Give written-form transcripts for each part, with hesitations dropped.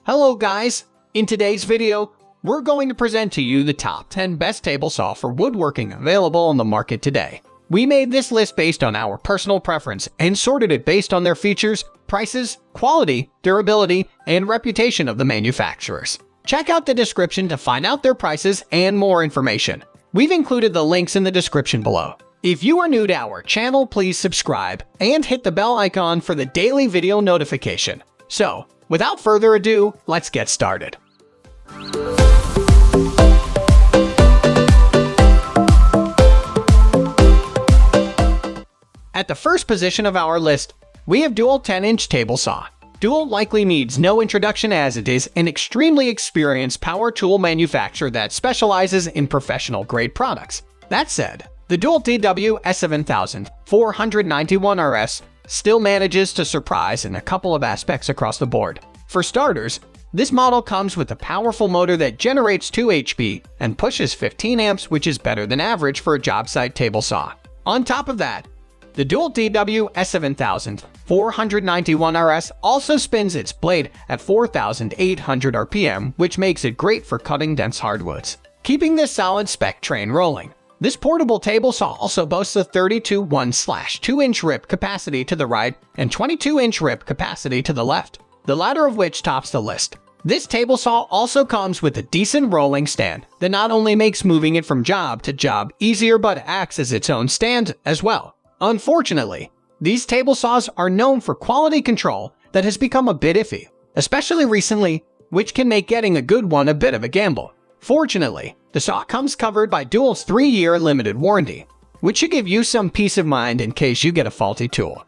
Hello guys! In today's video, we're going to present to you the top 10 best table saw for woodworking available on the market today. We made this list based on our personal preference and sorted it based on their features, prices, quality, durability, and reputation of the manufacturers. Check out the description to find out their prices and more information. We've included the links in the description below. If you are new to our channel, please subscribe and hit the bell icon for the daily video notification. So, without further ado, let's get started. At the first position of our list, we have DEWALT 10-inch table saw. DEWALT likely needs no introduction as it is an extremely experienced power tool manufacturer that specializes in professional-grade products. That said, the DEWALT DW-S7491RS still manages to surprise in a couple of aspects across the board. For starters, this model comes with a powerful motor that generates 2 HP and pushes 15 amps, which is better than average for a job site table saw. On top of that, the DEWALT DW-S7491RS also spins its blade at 4,800 RPM, which makes it great for cutting dense hardwoods, keeping this solid spec train rolling. This portable table saw also boasts a 32/1/2-inch rip capacity to the right and 22-inch rip capacity to the left, the latter of which tops the list. This table saw also comes with a decent rolling stand that not only makes moving it from job to job easier but acts as its own stand as well. Unfortunately, these table saws are known for quality control that has become a bit iffy, especially recently, which can make getting a good one a bit of a gamble. Fortunately, the saw comes covered by DEWALT's 3-year limited warranty, which should give you some peace of mind in case you get a faulty tool.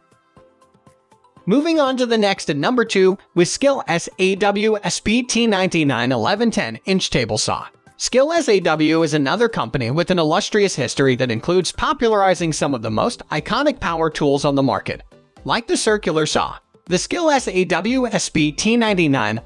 Moving on to the next at number 2 with SKIL SAW HPT 1110-inch table saw. SKIL SAW is another company with an illustrious history that includes popularizing some of the most iconic power tools on the market. Like the circular saw, the SKIL SAW HPT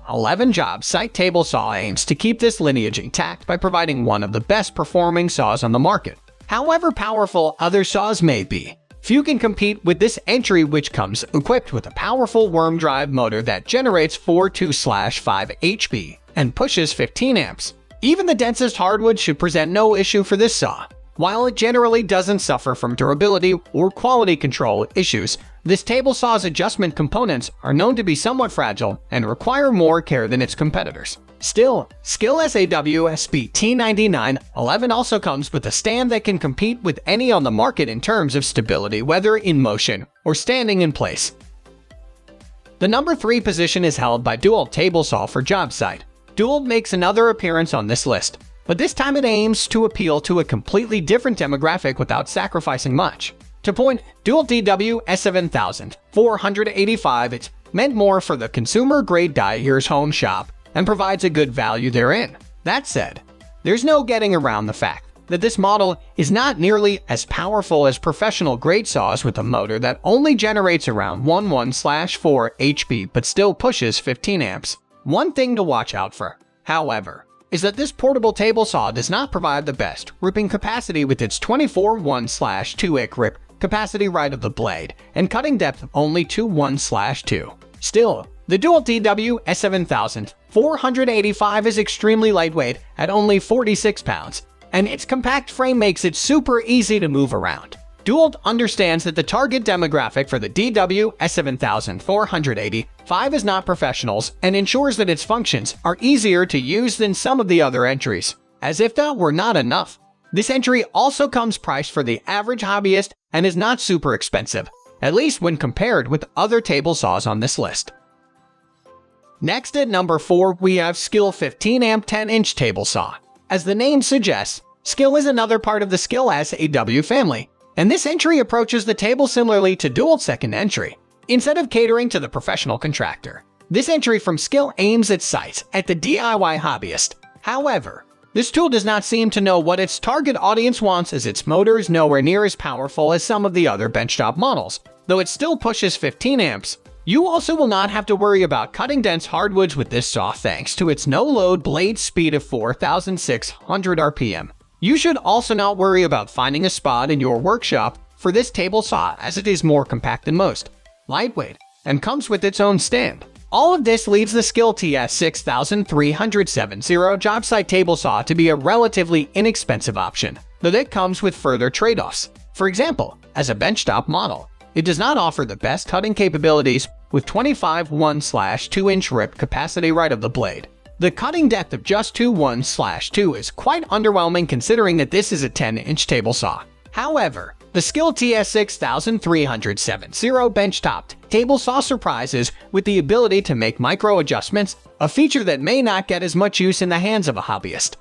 11 job site table saw aims to keep this lineage intact by providing one of the best performing saws on the market. However powerful other saws may be, few can compete with this entry, which comes equipped with a powerful worm drive motor that generates 42/5 HP and pushes 15 amps. Even the densest hardwood should present no issue for this saw. While it generally doesn't suffer from durability or quality control issues, this table saw's adjustment components are known to be somewhat fragile and require more care than its competitors. Still, SKIL SAW HPT 11 also comes with a stand that can compete with any on the market in terms of stability, whether in motion or standing in place. The number 3 position is held by DEWALT Table Saw for job site. DEWALT makes another appearance on this list, but this time it aims to appeal to a completely different demographic without sacrificing much. To point, DEWALT DW-S7485 is meant more for the consumer-grade die-ears home shop and provides a good value therein. That said, there's no getting around the fact that this model is not nearly as powerful as professional-grade saws with a motor that only generates around 11/4 HP but still pushes 15 amps. One thing to watch out for, however, is that this portable table saw does not provide the best ripping capacity with its 24/1/2 rip capacity right of the blade and cutting depth of only 21/2. Still, the DEWALT DW-S7485 is extremely lightweight at only 46 pounds, and its compact frame makes it super easy to move around. DEWALT understands that the target demographic for the DW-S7485 is not professionals and ensures that its functions are easier to use than some of the other entries. As if that were not enough, this entry also comes priced for the average hobbyist and is not super expensive, at least when compared with other table saws on this list. Next at number 4, we have SKIL 15-amp 10-inch table saw. As the name suggests, SKIL is another part of the SKIL SAW family, and this entry approaches the table similarly to DEWALT's second entry. Instead of catering to the professional contractor, this entry from SKIL aims its sights at the DIY hobbyist. However, this tool does not seem to know what its target audience wants, as its motor is nowhere near as powerful as some of the other benchtop models, though it still pushes 15 amps. You also will not have to worry about cutting dense hardwoods with this saw thanks to its no-load blade speed of 4,600 RPM. You should also not worry about finding a spot in your workshop for this table saw, as it is more compact than most, lightweight, and comes with its own stand. All of this leaves the SKIL TS6370 job site table saw to be a relatively inexpensive option, though that comes with further trade-offs. For example, as a benchtop model, it does not offer the best cutting capabilities with 25 1/2-inch rip capacity right of the blade. The cutting depth of just 2 1/2 is quite underwhelming considering that this is a 10-inch table saw. However, the SKIL TS6370 benchtop table saw surprises with the ability to make micro adjustments, a feature that may not get as much use in the hands of a hobbyist.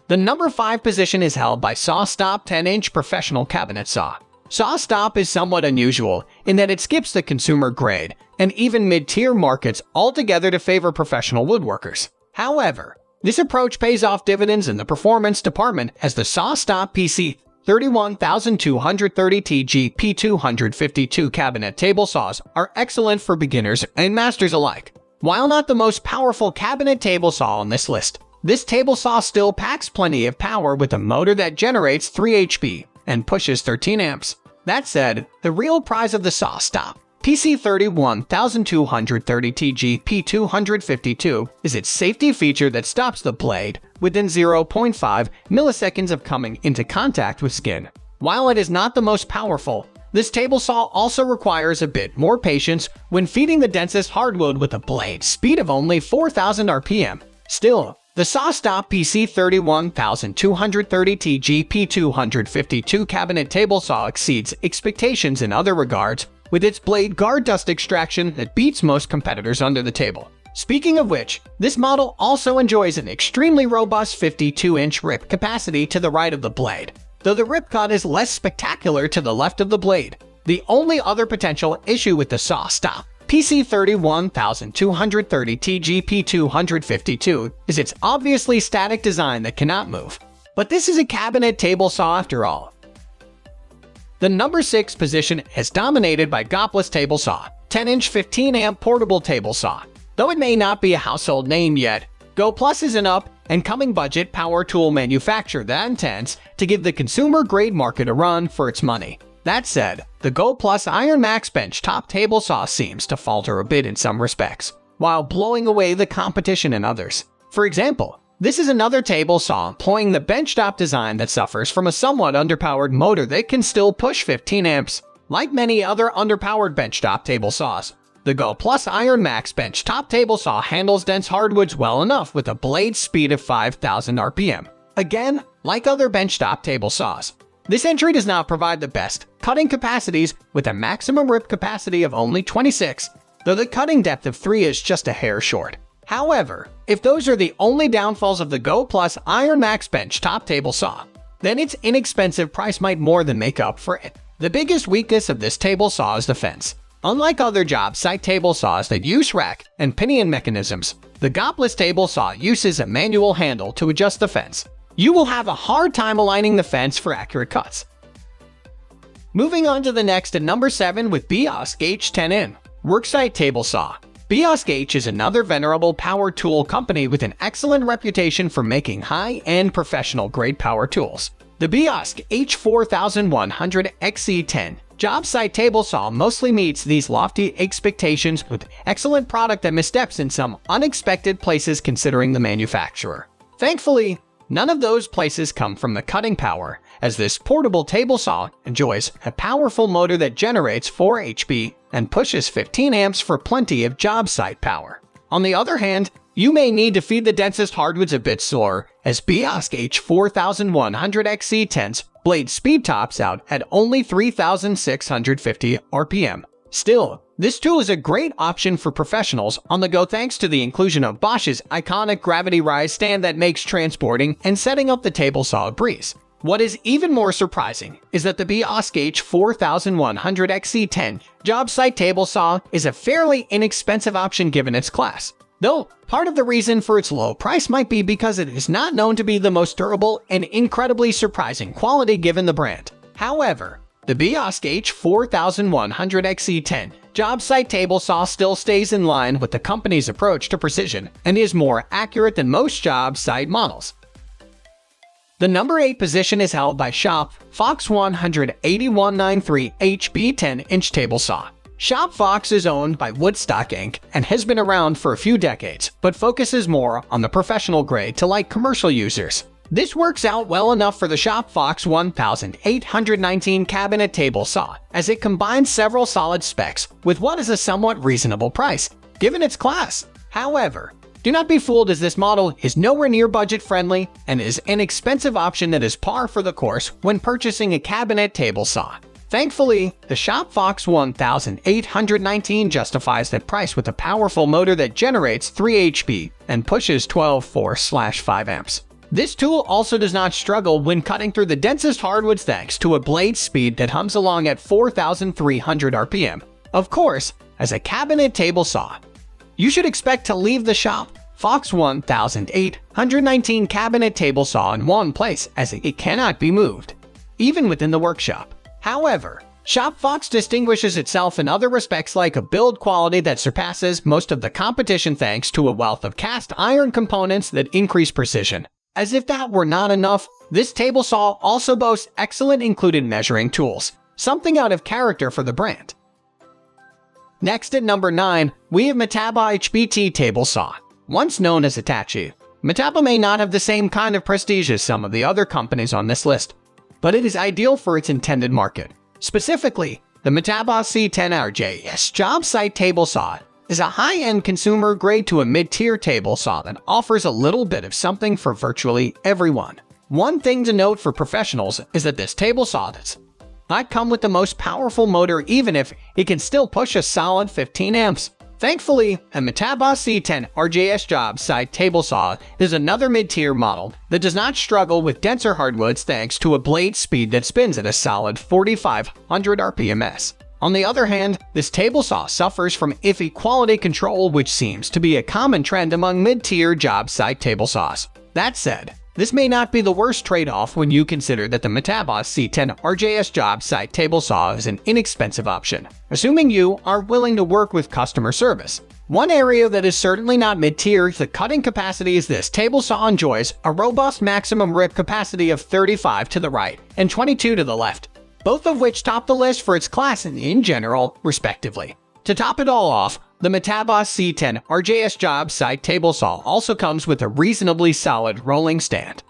The number 5 position is held by SawStop 10-inch professional cabinet saw. SawStop is somewhat unusual in that it skips the consumer grade and even mid-tier markets altogether to favor professional woodworkers. However, this approach pays off dividends in the performance department as the SawStop PC31230TG P252 cabinet table saws are excellent for beginners and masters alike. While not the most powerful cabinet table saw on this list, this table saw still packs plenty of power with a motor that generates 3 HP and pushes 13 amps. That said, the real prize of the SawStop PC31230TG P252 is its safety feature that stops the blade within 0.5 milliseconds of coming into contact with skin. While it is not the most powerful, this table saw also requires a bit more patience when feeding the densest hardwood with a blade speed of only 4,000 RPM. Still, the SawStop PC31230TG P252 cabinet table saw exceeds expectations in other regards, with its blade guard dust extraction that beats most competitors under the table. Speaking of which, this model also enjoys an extremely robust 52-inch rip capacity to the right of the blade, though the rip cut is less spectacular to the left of the blade. The only other potential issue with the SawStop PC31230TG P252 is its obviously static design that cannot move. But this is a cabinet table saw after all. The number 6 position is dominated by Goplus Table Saw, 10-inch 15-amp portable table saw. Though it may not be a household name yet, Goplus is an up-and-coming budget power tool manufacturer that intends to give the consumer-grade market a run for its money. That said, the Goplus Iron Max benchtop table saw seems to falter a bit in some respects, while blowing away the competition in others. For example, this is another table saw employing the benchtop design that suffers from a somewhat underpowered motor that can still push 15 amps. Like many other underpowered benchtop table saws, the Goplus Iron Max benchtop table saw handles dense hardwoods well enough with a blade speed of 5,000 RPM. Again, like other benchtop table saws, this entry does not provide the best cutting capacities with a maximum rip capacity of only 26, though the cutting depth of 3 is just a hair short. However, if those are the only downfalls of the Goplus Iron Max benchtop table saw, then its inexpensive price might more than make up for it. The biggest weakness of this table saw is the fence. Unlike other job site table saws that use rack and pinion mechanisms, the Goplus table saw uses a manual handle to adjust the fence. You will have a hard time aligning the fence for accurate cuts. Moving on to the next at number 7 with BOSK H10N Worksite Table Saw. BOSK H is another venerable power tool company with an excellent reputation for making high-end professional-grade power tools. The BOSK H4100 XC10 job site table saw mostly meets these lofty expectations with excellent product that missteps in some unexpected places considering the manufacturer. Thankfully, none of those places come from the cutting power, as this portable table saw enjoys a powerful motor that generates 4 HP and pushes 15 amps for plenty of job site power. On the other hand, you may need to feed the densest hardwoods a bit slower, as BOSK H4100 XC10's blade speed tops out at only 3,650 RPM. Still, this tool is a great option for professionals on the go thanks to the inclusion of Bosch's iconic gravity rise stand that makes transporting and setting up the table saw a breeze. What is even more surprising is that the BOSK H4100 XC10 job site table saw is a fairly inexpensive option given its class. Though, part of the reason for its low price might be because it is not known to be the most durable and incredibly surprising quality given the brand. However, the BOSK H4100 XC10 job site table saw still stays in line with the company's approach to precision and is more accurate than most job site models. The number 8 position is held by Fox W1819 HB 10-inch table saw. Shop Fox is owned by Woodstock Inc. and has been around for a few decades, but focuses more on the professional grade to light commercial users. This works out well enough for the Shop Fox W1819 cabinet table saw, as it combines several solid specs with what is a somewhat reasonable price, given its class. However, do not be fooled, as this model is nowhere near budget-friendly and is an expensive option that is par for the course when purchasing a cabinet table saw. Thankfully, the Shop Fox W1819 justifies that price with a powerful motor that generates 3 HP and pushes 12 4/5 amps. This tool also does not struggle when cutting through the densest hardwoods thanks to a blade speed that hums along at 4,300 RPM. Of course, as a cabinet table saw, you should expect to leave the Shop Fox W1819 cabinet table saw in one place, as it cannot be moved, even within the workshop. However, Shop Fox distinguishes itself in other respects, like a build quality that surpasses most of the competition thanks to a wealth of cast iron components that increase precision. As if that were not enough, this table saw also boasts excellent included measuring tools, something out of character for the brand. Next at number 9, we have Metabo HPT Table Saw. Once known as Hitachi, Metabo may not have the same kind of prestige as some of the other companies on this list, but it is ideal for its intended market. Specifically, the Metabo C10RJS job site table saw is a high-end consumer grade to a mid-tier table saw that offers a little bit of something for virtually everyone. One thing to note for professionals is that this table saw does not come with the most powerful motor, even if it can still push a solid 15 amps. Thankfully, a Metabo C10RJS job site table saw is another mid-tier model that does not struggle with denser hardwoods thanks to a blade speed that spins at a solid 4,500 RPMs. On the other hand, this table saw suffers from iffy quality control, which seems to be a common trend among mid-tier job site table saws. That said, this may not be the worst trade-off when you consider that the Metabo C10RJS job site table saw is an inexpensive option, assuming you are willing to work with customer service. One area that is certainly not mid-tier is the cutting capacity, as this table saw enjoys a robust maximum rip capacity of 35 to the right and 22 to the left, both of which top the list for its class and in general, respectively. To top it all off, the Metabo C10RJS job site table saw also comes with a reasonably solid rolling stand.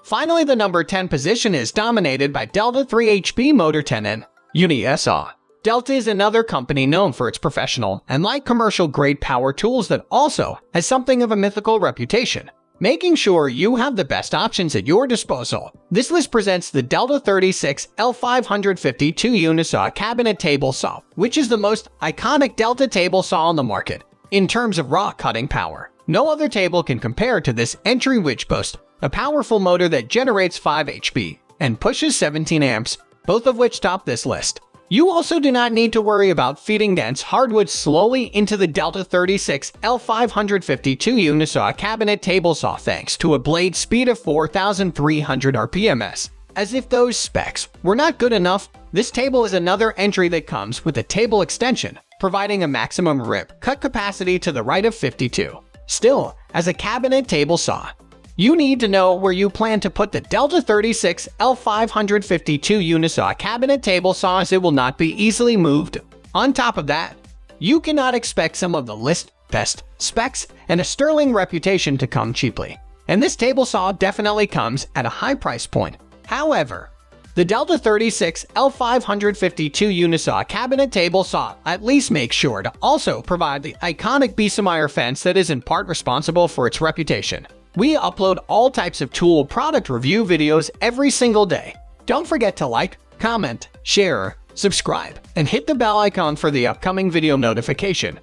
Finally, the number 10 position is dominated by Delta 3HP Motor 10N Uni-Saw. Delta is another company known for its professional and light commercial grade power tools that also has something of a mythical reputation, making sure you have the best options at your disposal. This list presents the Delta 36 L552 Uni-Saw cabinet table saw, which is the most iconic Delta table saw on the market. In terms of raw cutting power, no other table can compare to this entry, which boasts a powerful motor that generates 5 HP and pushes 17 amps, both of which top this list. You also do not need to worry about feeding dense hardwood slowly into the Delta 36 L552 Uni-Saw cabinet table saw thanks to a blade speed of 4,300 RPMs. As if those specs were not good enough, this table is another entry that comes with a table extension, providing a maximum rip cut capacity to the right of 52. Still, as a cabinet table saw, you need to know where you plan to put the Delta 36 L552 Uni-Saw cabinet table saw, as it will not be easily moved. On top of that, you cannot expect some of the list best specs and a sterling reputation to come cheaply, and this table saw definitely comes at a high price point. However, the Delta 36 L552 Uni-Saw cabinet table saw at least makes sure to also provide the iconic Biesemeyer fence that is in part responsible for its reputation. We upload all types of tool product review videos every single day. Don't forget to like, comment, share, subscribe, and hit the bell icon for the upcoming video notification.